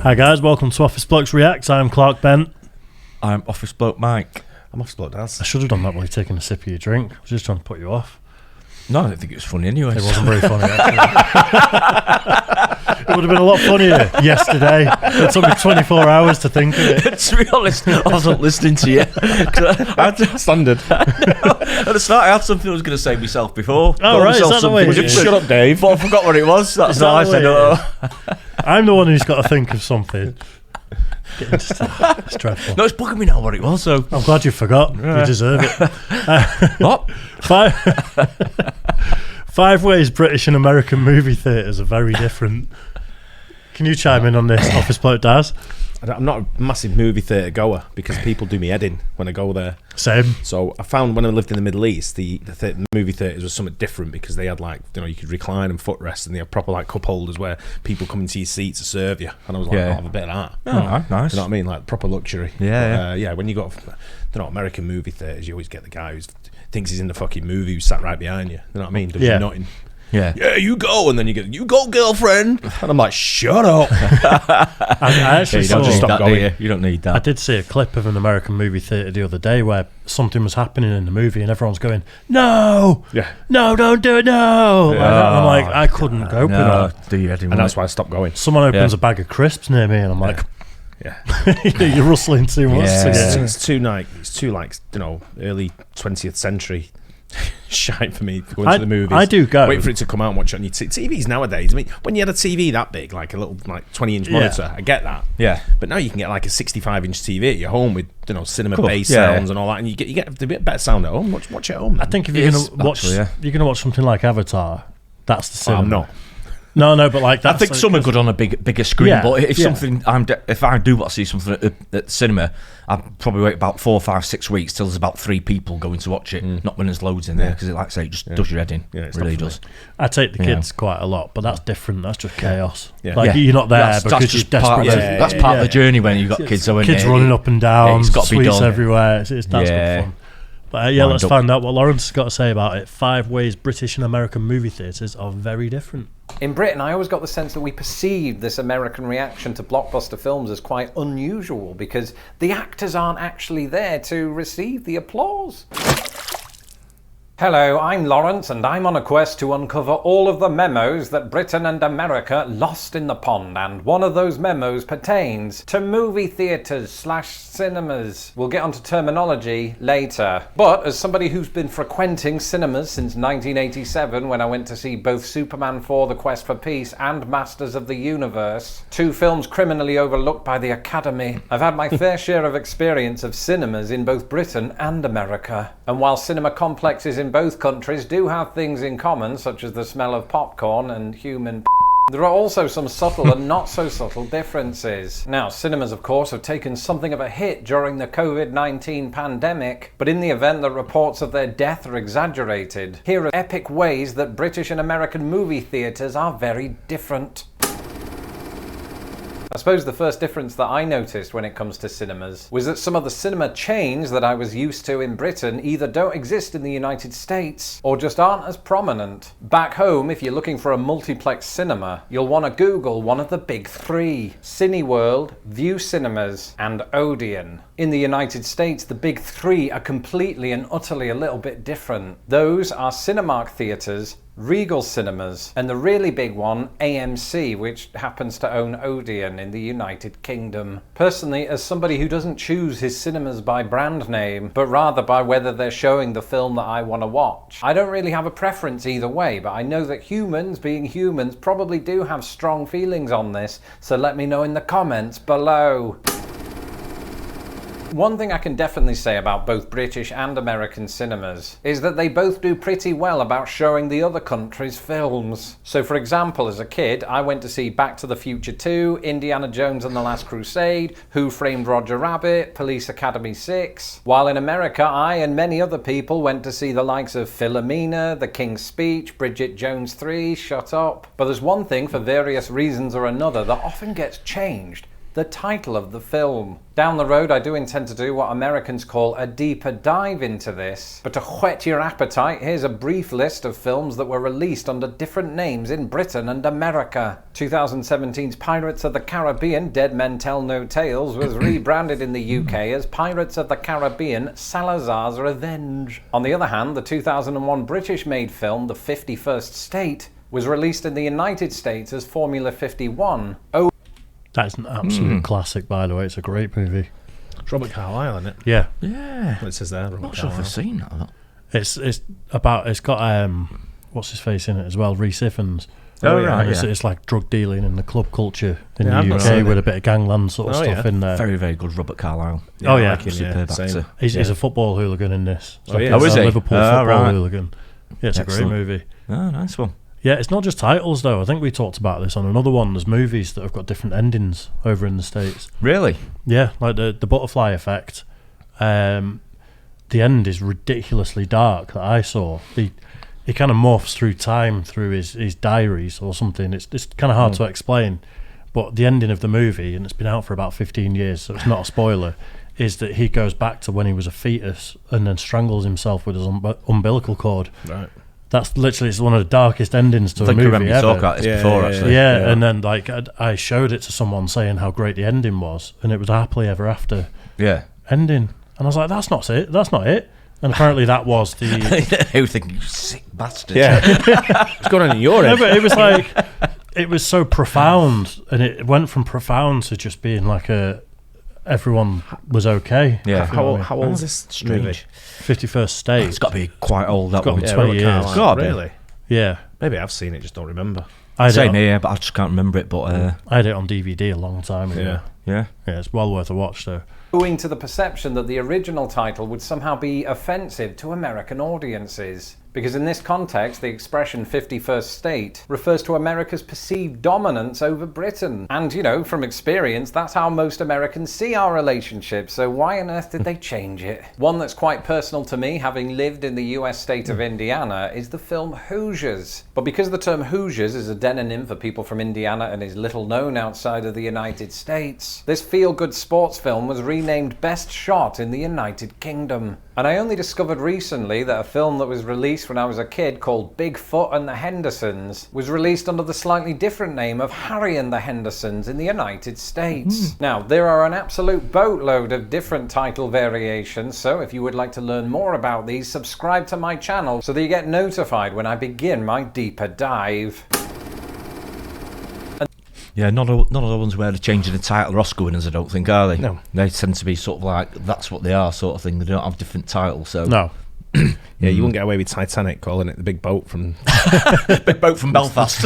Hi guys, welcome to Office Blokes Reacts. I'm Clark Bent. I'm Office Bloke Mike. I'm Office Bloke Daz. I should have done that while you're taking a sip of your drink. I was just trying to put you off. No, I don't think it was funny anyway. It wasn't very funny actually. It would have been a lot funnier yesterday. It took me 24 hours to think of it. To be honest, I wasn't listening to you. Standard. At the start, I had something I was going to say myself before. Oh, right, is that the way it is? Shut up, Dave. But I forgot what it was. That's that why I the said, way oh. I'm the one who's got to think of something. It's dreadful. No, it's bugging me now what it was, so. I'm glad you forgot. You deserve it. What? Five ways British and American movie theatres are very different. Can you chime in on this, Office Bloke Daz? I'm not a massive movie theatre goer because people do me head in when I go there. Same. So I found when I lived in the Middle East, the movie theatres was somewhat different because they had you could recline and footrest, and they had proper cup holders where people come into your seats to serve you. And I was like, I'll have a bit of that. Oh, nice. You know what I mean? Like proper luxury. Yeah. When you got, American movie theatres, you always get the guy who thinks he's in the fucking movie who's sat right behind you. You know what I mean? Does you nothing. Yeah, you go, and then you go, girlfriend, and I'm like, shut up. I actually you don't saw. need that, do you? You don't need that. I did see a clip of an American movie theatre the other day where something was happening in the movie and everyone's going, no, don't do it, no. And I'm like, I couldn't cope with that. And that's why I stopped going. Someone opens a bag of crisps near me and I'm like, you're rustling too much. It's too early 20th century shite for me to go into the movies. I do go. Wait for it to come out and watch it on your TVs nowadays. I mean, when you had a TV that big, like a little 20-inch monitor, I get that. Yeah. But now you can get like a 65-inch TV at your home with cinema bass sounds and all that, and you get a bit better sound at home. Watch it at home. I think if you're gonna watch something like Avatar, that's the cinema. I'm not. No, but like I think some are good on a bigger screen. But if if I do want to see something at the cinema, I'd probably wait about 4, 5, 6 weeks till there's about 3 people going to watch it. Not when there's loads in there, because like I say, it just does your head in. Yeah, it really does. I take the kids quite a lot, but that's different. That's just chaos. You're not there because you're desperate. That's part of the journey when you've got kids. So kids running up and down, sweets everywhere. That's good fun. But let's find out what Lawrence has got to say about it. 5 ways British and American movie theatres are very different. In Britain, I always got the sense that we perceived this American reaction to blockbuster films as quite unusual because the actors aren't actually there to receive the applause. Hello, I'm Lawrence and I'm on a quest to uncover all of the memos that Britain and America lost in the pond, and one of those memos pertains to movie theatres/cinemas. We'll get onto terminology later. But as somebody who's been frequenting cinemas since 1987 when I went to see both Superman 4: The Quest for Peace and Masters of the Universe, 2 films criminally overlooked by the Academy, I've had my fair share of experience of cinemas in both Britain and America. And while cinema complexes in both countries do have things in common, such as the smell of popcorn and human there are also some subtle and not so subtle differences. Now, cinemas of course have taken something of a hit during the COVID-19 pandemic, but in the event that reports of their death are exaggerated, here are epic ways that British and American movie theatres are very different. I suppose the first difference that I noticed when it comes to cinemas was that some of the cinema chains that I was used to in Britain either don't exist in the United States or just aren't as prominent. Back home, if you're looking for a multiplex cinema, you'll want to Google one of the big 3: Cineworld, View Cinemas, and Odeon. In the United States, the big 3 are completely and utterly a little bit different. Those are Cinemark theatres, Regal Cinemas, and the really big one, AMC, which happens to own Odeon in the United Kingdom. Personally, as somebody who doesn't choose his cinemas by brand name, but rather by whether they're showing the film that I want to watch, I don't really have a preference either way, but I know that humans, being humans, probably do have strong feelings on this, so let me know in the comments below. One thing I can definitely say about both British and American cinemas is that they both do pretty well about showing the other country's films. So for example, as a kid, I went to see Back to the Future 2, Indiana Jones and the Last Crusade, Who Framed Roger Rabbit, Police Academy 6, while in America I and many other people went to see the likes of Philomena, The King's Speech, Bridget Jones 3, Shut Up. But there's one thing, for various reasons or another, that often gets changed. the title of the film. Down the road, I do intend to do what Americans call a deeper dive into this, but to whet your appetite, here's a brief list of films that were released under different names in Britain and America. 2017's Pirates of the Caribbean, Dead Men Tell No Tales, was rebranded in the UK as Pirates of the Caribbean, Salazar's Revenge. On the other hand, the 2001 British-made film, The 51st State, was released in the United States as Formula 51. That's an absolute classic, by the way. It's a great movie. It's Robert Carlyle, isn't it? Yeah. Yeah. Well, it says there. I'm not sure if I've seen that. It's got what's his face in it as well, Rhys Ifans. Right. It's like drug dealing in the club culture in I've the not UK seen with it. a bit of gangland sort of stuff in there. Very, very good Robert Carlyle. Oh, yeah. Like him, Superb same. actor. He's a football hooligan in this. Oh, yeah. Oh, is he? Liverpool football right. hooligan. Yeah, it's Excellent. a great movie. Oh, nice one. Yeah, it's not just titles though. I think we talked about this on another one. There's movies that have got different endings over in the States. Really? Yeah, like the Butterfly Effect. The end is ridiculously dark that I saw. He kind of morphs through time through his diaries or something. It's kind of hard to explain. But the ending of the movie, and it's been out for about 15 years, so it's not a spoiler, is that he goes back to when he was a fetus and then strangles himself with his umbilical cord. Right. That's literally, it's one of the darkest endings to I a think I movie remember you ever. talking about this before, actually. Yeah, and then like I showed it to someone saying how great the ending was, and it was a happily ever after Yeah. ending, and I was like, that's not it, and apparently that was the. Who think you sick bastard? Yeah. What's going on in your No, head? but it was like, it was so profound, and it went from profound to just being like everyone was okay. Yeah. How old is this movie? Strange. 51st State. It's got to be quite old, that got one. to be 20 years. Carlyle. Gotta be. Really? Yeah, Maybe I've seen it, just don't remember. I had, Same it here, but I just can't remember it. But I had it on DVD a long time ago. Yeah. yeah. It's well worth a watch though. Owing to the perception that the original title would somehow be offensive to American audiences. Because in this context, the expression 51st State refers to America's perceived dominance over Britain. And, you know, from experience, that's how most Americans see our relationship, so why on earth did they change it? One that's quite personal to me, having lived in the US state of Indiana, is the film Hoosiers. But because the term Hoosiers is a demonym for people from Indiana and is little known outside of the United States, this feel-good sports film was renamed Best Shot in the United Kingdom. And I only discovered recently that a film that was released when I was a kid called Bigfoot and the Hendersons was released under the slightly different name of Harry and the Hendersons in the United States. Now, there are an absolute boatload of different title variations, so if you would like to learn more about these, subscribe to my channel so that you get notified when I begin my deeper dive. Yeah, none of the ones where they're changing the title are Oscar winners, I don't think, are they? No. They tend to be sort of like, that's what they are sort of thing. They don't have different titles, so... No. Yeah, you wouldn't get away with Titanic calling it the Big Boat from... Big boat from Belfast.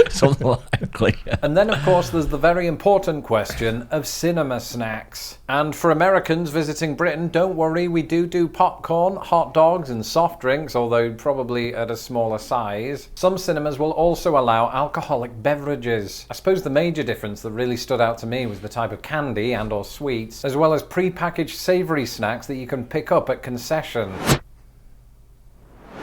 Something likely. And then, of course, there's the very important question of cinema snacks. And for Americans visiting Britain, don't worry, we do popcorn, hot dogs and soft drinks, although probably at a smaller size. Some cinemas will also allow alcoholic beverages. I suppose the major difference that really stood out to me was the type of candy and or sweets, as well as pre-packaged savoury snacks that you can pick up at Concession.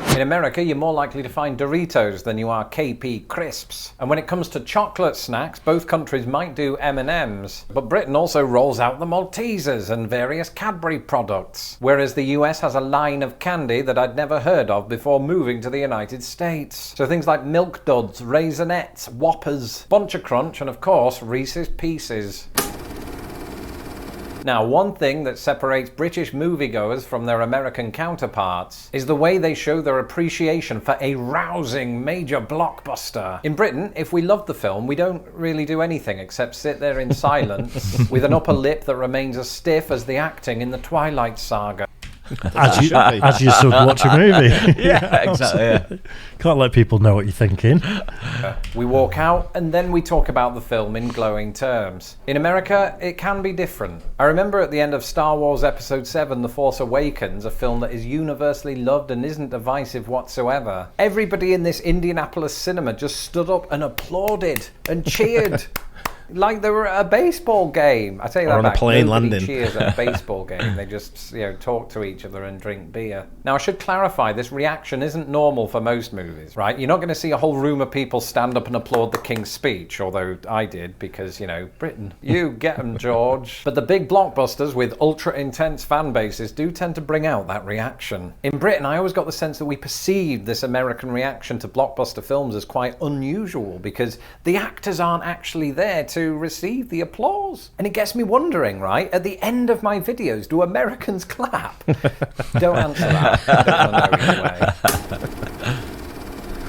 In America, you're more likely to find Doritos than you are KP Crisps. And when it comes to chocolate snacks, both countries might do M&Ms, but Britain also rolls out the Maltesers and various Cadbury products, whereas the US has a line of candy that I'd never heard of before moving to the United States. So things like Milk Duds, Raisinets, Whoppers, Bunch of Crunch, and of course, Reese's Pieces. Now, one thing that separates British moviegoers from their American counterparts is the way they show their appreciation for a rousing major blockbuster. In Britain, if we love the film, we don't really do anything except sit there in silence with an upper lip that remains as stiff as the acting in the Twilight Saga. As you should watch a movie. Yeah, exactly. Yeah. Can't let people know what you're thinking. We walk out and then we talk about the film in glowing terms. In America, it can be different. I remember at the end of Star Wars Episode 7, The Force Awakens, a film that is universally loved and isn't divisive whatsoever. Everybody in this Indianapolis cinema just stood up and applauded and cheered. Like they were at a baseball game. I tell you that. On a plane Nobody landing. cheers at a baseball game. They just talk to each other and drink beer. Now I should clarify, this reaction isn't normal for most movies, right? You're not going to see a whole room of people stand up and applaud the King's Speech, although I did because Britain. You get 'em, George. But the big blockbusters with ultra intense fan bases do tend to bring out that reaction. In Britain, I always got the sense that we perceived this American reaction to blockbuster films as quite unusual because the actors aren't actually there to receive the applause. And it gets me wondering, right? At the end of my videos, do Americans clap? Don't answer that. I don't want to know either way.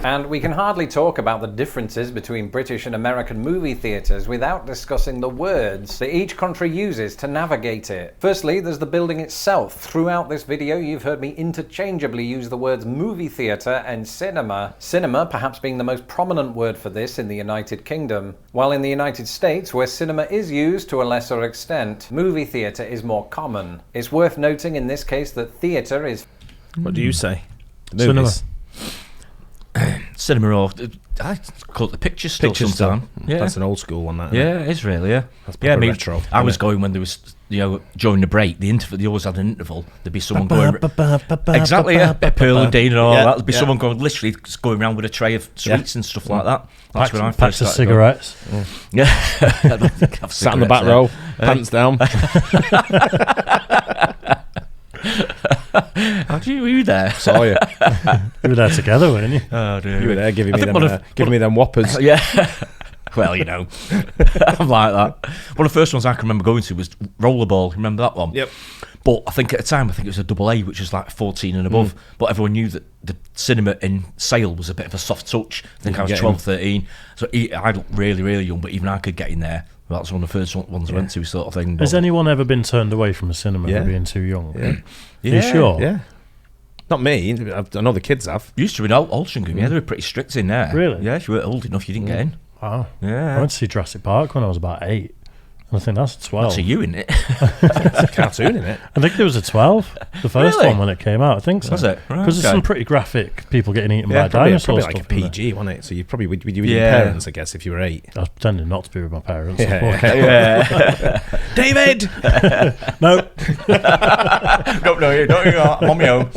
And we can hardly talk about the differences between British and American movie theatres without discussing the words that each country uses to navigate it. Firstly, there's the building itself. Throughout this video, you've heard me interchangeably use the words movie theatre and cinema. Cinema perhaps being the most prominent word for this in the United Kingdom. While in the United States, where cinema is used to a lesser extent, movie theatre is more common. It's worth noting in this case that theatre is... What do you say? Cinema. Cinema, or I call it the picture store. Picture store. sometime. Yeah, That's an old school one, that. isn't yeah, it is really. Yeah, That's yeah. proper retro, I was isn't it? going when there was, during the break, the interval. They always had an interval. There'd be someone going. Exactly, yeah. Pearl and Dean and all Yeah, that. There'd be yeah. someone going, literally just going around with a tray of sweets and stuff like that. That's when I first Packs of started going. cigarettes. Yeah, I don't think I've Sat in the back cigarettes row, pants down. there. How do you were you there? Saw you. We were there together, weren't you? Oh dear. You were there giving I me think them, one of- giving me them whoppers. Yeah. Well, I'm like that. One of the first ones I can remember going to was Rollerball. Remember that one? Yep. But I think at the time, it was a double A, which was like 14 and above. But everyone knew that the cinema in Sale was a bit of a soft touch. I think I was get 12, 13. So I looked really, really young, but even I could get in there. Well, that's one of the first ones I went to, sort of thing. Has But- anyone ever been turned away from a cinema Yeah. for being too young? Yeah. Are you sure? Yeah. Not me. I know the kids have. Used to in Altrincham, yeah, they were pretty strict in there. Really? Yeah, if you weren't old enough, you didn't get in. Wow. Yeah. I went to see Jurassic Park when I was about 8. And I think that's 12. That's a you in it. It's a cartoon, in it? I think there was a 12, the first Really? one when it came out. I think so. Was it? Right, Because there's okay. some pretty graphic people getting eaten by probably dinosaurs. like a stuff, isn't there? PG, wasn't it? So you probably would with your Yeah. parents, I guess, if you were 8. I was pretending not to be with my parents. Yeah. Yeah. David! No. Don't know you, don't you? I'm on my own.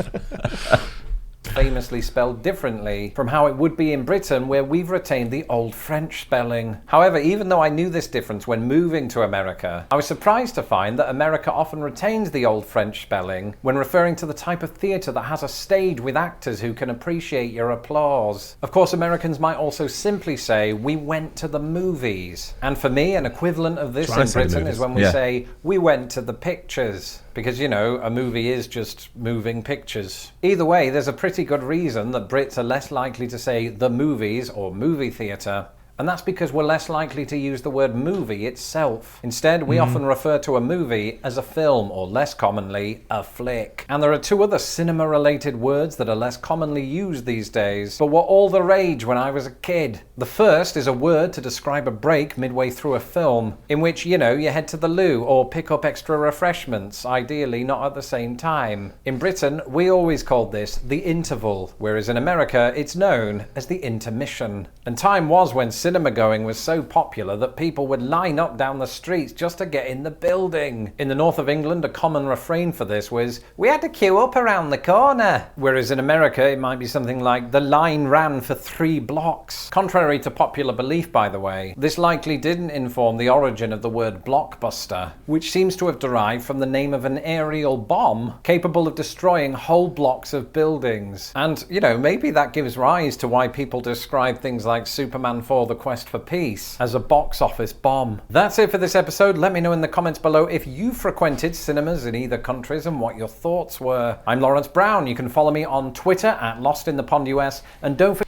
famously spelled differently from how it would be in Britain, where we've retained the old French spelling. However, even though I knew this difference when moving to America, I was surprised to find that America often retains the old French spelling when referring to the type of theatre that has a stage with actors who can appreciate your applause. Of course, Americans might also simply say, "We went to the movies." And for me, an equivalent of this Try in to say the Britain movies. is when we Yeah. say, "We went to the pictures." Because, you know, a movie is just moving pictures. Either way, there's a pretty good reason that Brits are less likely to say the movies or movie theatre. And that's because we're less likely to use the word movie itself. Instead, we often refer to a movie as a film, or less commonly, a flick. And there are two other cinema-related words that are less commonly used these days, but were all the rage when I was a kid. The first is a word to describe a break midway through a film, in which, you know, you head to the loo or pick up extra refreshments, ideally not at the same time. In Britain, we always called this the interval, whereas in America, it's known as the intermission. And time was when cinema going was so popular that people would line up down the streets just to get in the building. In the north of England, a common refrain for this was, "We had to queue up around the corner." Whereas in America, it might be something like, "The line ran for 3 blocks." Contrary to popular belief, by the way, this likely didn't inform the origin of the word blockbuster, which seems to have derived from the name of an aerial bomb capable of destroying whole blocks of buildings. And, you know, maybe that gives rise to why people describe things like Superman 4: The Quest for Peace as a box office bomb. That's it for this episode. Let me know in the comments below if you frequented cinemas in either countries and what your thoughts were. I'm Lawrence Brown. You can follow me on Twitter at LostInThePondUS, and don't forget...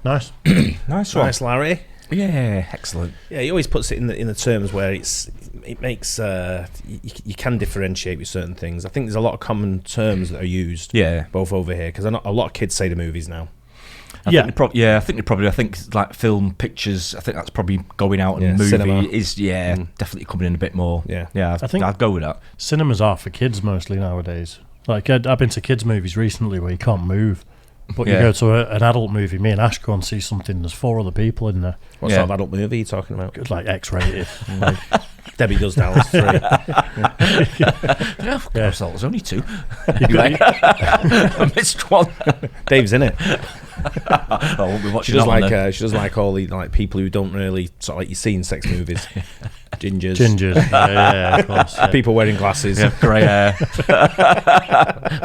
Nice. Nice one. Nice, Larry. Yeah, excellent. Yeah, he always puts it in the terms where it makes you can differentiate with certain things. I think there's a lot of common terms that are used. Yeah. Both over here, because a lot of kids say the movies now. I think they think like film, pictures. I think that's probably going out, and Yeah, movie cinema. is definitely coming in a bit more. Yeah. I think- I'd go with that. Cinemas are for kids mostly nowadays. Like, I've been to kids' movies recently where you can't move. But you go to an adult movie, me and Ash go and see something, there's 4 other people in there. What sort of adult movie are you talking about? It's like X-rated. Debbie Does Dallas 3. There's only 2. Anyway, I missed one. Dave's in it. I won't be watching She does that one like then. she does like all the like people who don't really sort of like you see in sex movies. Gingers. Yeah, of course. Yeah. People wearing glasses. Grey hair.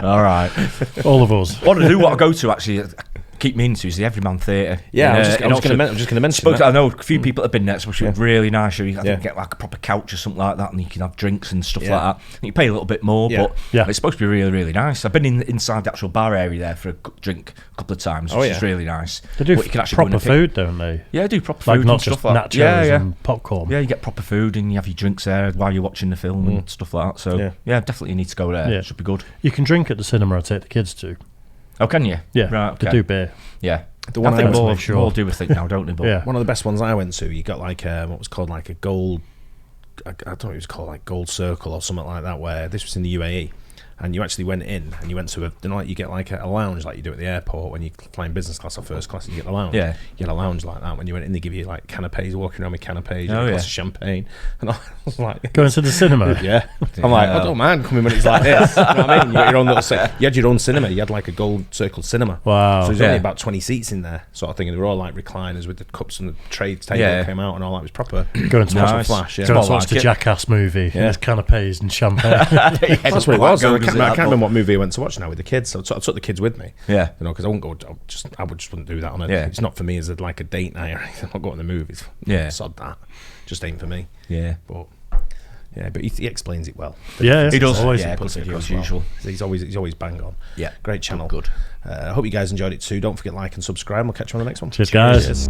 All right. All of us. What I go to actually keep me into is the Everyman Theatre. Yeah, I'm just going to mention that. I know a few people have been there, so it's really nice. I think get like a proper couch or something like that, and you can have drinks and stuff like that. You pay a little bit more, but it's supposed to be really, really nice. I've been inside the actual bar area there for a drink a couple of times, which is really nice. They do you can actually proper food, don't they? Yeah, they do proper like food, not and just stuff like nachos and popcorn. Yeah, you get proper food and you have your drinks there while you're watching the film and stuff like that. So definitely need to go there. It should be good. You can drink at the cinema. I take the kids to. Oh, can you? Yeah, right. Okay. They do beer. Yeah. The one I think I all do a thing now, don't they? But one of the best ones I went to, you got like what was called like a gold, I don't know what it was called, like Gold Circle or something like that, where this was in the UAE. And you actually went in and you went to you get like a lounge like you do at the airport when you fly in business class or first class, and you get the lounge. Yeah. You get a lounge like that. When you went in, they give you like canapes, walking around with canapes, a glass of champagne. And I was like, going to the cinema? Yeah. I'm like, I don't mind coming when it's like this. You know what I mean? You got your own you had your own cinema. You had like a Gold Circle cinema. Wow. So there's only about 20 seats in there, sort of thing. And they were all like recliners with the cups and the tray table came out and all that. It was proper. Going to watch Flash. Going to watch the Jackass movie. Yeah. There's canapes and champagne. That's what it was. I can't remember what movie I went to watch now with the kids. So I took the kids with me. Yeah. You know, because I just wouldn't do that on it. Yeah. It's not for me as like a date night or anything. I'm not going to the movies. Yeah. Sod that. Just ain't for me. Yeah. But he explains it well. Yeah, he does. Always yeah, puts it across as usual. Well. He's always bang on. Yeah. Great channel. Good. I hope you guys enjoyed it too. Don't forget like and subscribe. We'll catch you on the next one. Cheers, guys.